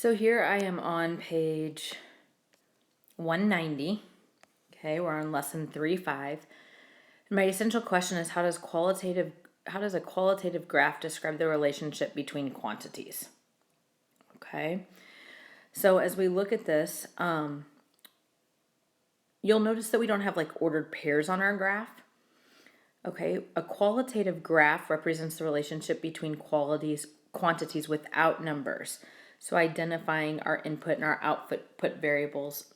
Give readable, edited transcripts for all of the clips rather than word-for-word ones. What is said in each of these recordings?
So here I am on page 190. Okay, we're on lesson 3.5. My essential question is how does a qualitative graph describe the relationship between quantities? Okay, so as we look at this, you'll notice that we don't have like ordered pairs on our graph. Okay, a qualitative graph represents the relationship between quantities without numbers. So identifying our input and our output variables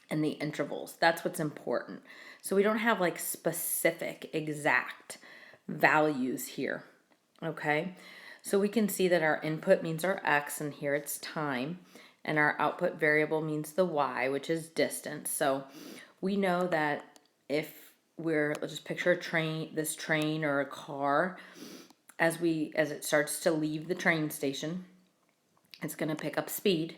and the intervals. That's what's important. So we don't have like specific exact values here. Okay, so we can see that our input means our x, and here it's time, and our output variable means the y, which is distance. So we know that if let's just picture this train or a car, as it starts to leave the train station, it's going to pick up speed,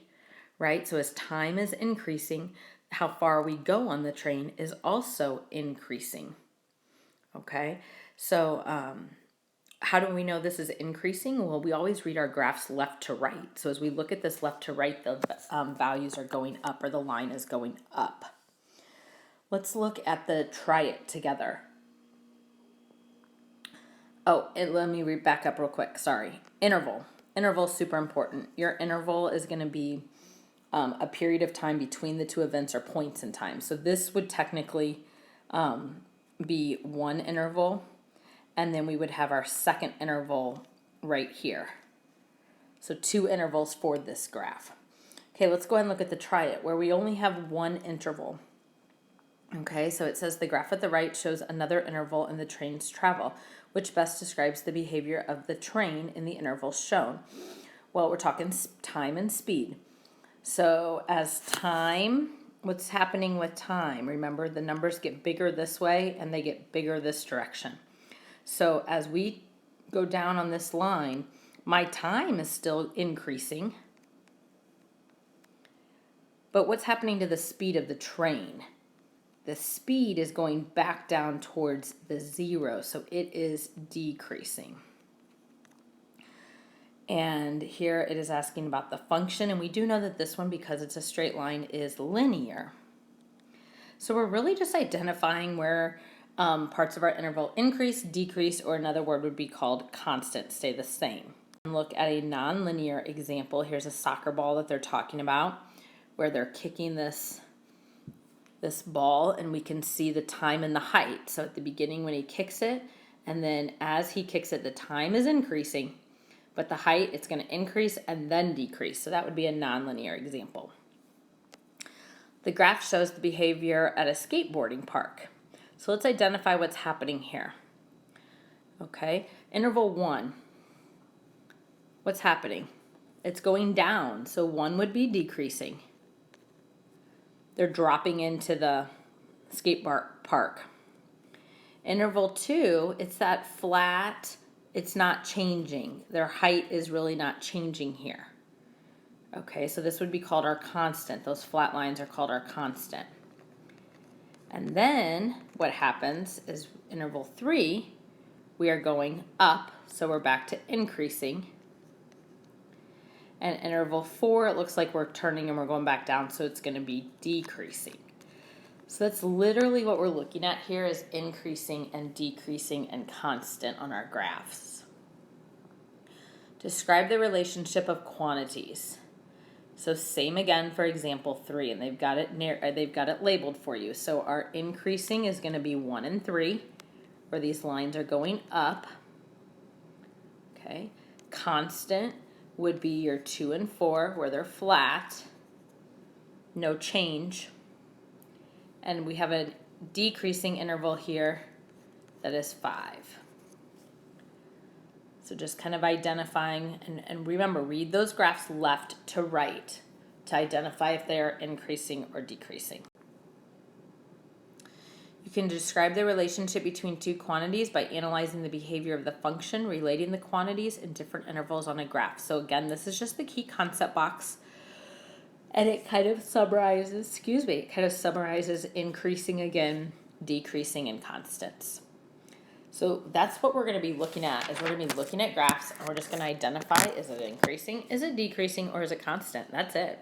right? So as time is increasing, how far we go on the train is also increasing. Okay, so how do we know this is increasing? Well, we always read our graphs left to right. So as we look at this left to right, the values are going up, or the line is going up. Let's look at the try it together. Oh, and let me back up real quick. Sorry. Interval. Interval is super important. Your interval is going to be a period of time between the two events, or points in time. So this would technically be one interval, and then we would have our second interval right here. So two intervals for this graph. Okay, let's go ahead and look at the try it, where we only have one interval. Okay, so it says the graph at the right shows another interval in the train's travel, which best describes the behavior of the train in the intervals shown. Well, we're talking time and speed. So as time, what's happening with time? Remember, the numbers get bigger this way and they get bigger this direction. So as we go down on this line, my time is still increasing. But what's happening to the speed of the train? The speed is going back down towards the zero, so it is decreasing. And here it is asking about the function, and we do know that this one, because it's a straight line, is linear. So we're really just identifying where parts of our interval increase, decrease, or another word would be called constant, stay the same. Look at a nonlinear example. Here's a soccer ball that they're talking about, where they're kicking this ball, and we can see the time and the height. So at the beginning when he kicks it, and then as he kicks it, the time is increasing, but the height, it's going to increase and then decrease. So that would be a nonlinear example. The graph shows the behavior at a skateboarding park. So let's identify what's happening here. Okay, interval 1. What's happening? It's going down, so 1 would be decreasing. They're dropping into the skate park. Interval 2, it's that flat, it's not changing. Their height is really not changing here. Okay, so this would be called our constant. Those flat lines are called our constant. And then what happens is interval 3, we are going up, so we're back to increasing. And interval 4, it looks like we're turning and we're going back down, so it's going to be decreasing. So that's literally what we're looking at here, is increasing and decreasing and constant on our graphs. Describe the relationship of quantities. So same again for example 3, and they've got it labeled for you. So our increasing is going to be 1 and 3, where these lines are going up. Okay, constant would be your 2 and 4, where they're flat, no change. And we have a decreasing interval here that is 5. So just kind of identifying, and remember, read those graphs left to right to identify if they are increasing or decreasing. You can describe the relationship between two quantities by analyzing the behavior of the function relating the quantities in different intervals on a graph. So again, this is just the key concept box, and it kind of summarizes, increasing again, decreasing, and constants. So that's what we're going to be looking at, is we're going to be looking at graphs, and we're just going to identify, is it increasing, is it decreasing, or is it constant? That's it.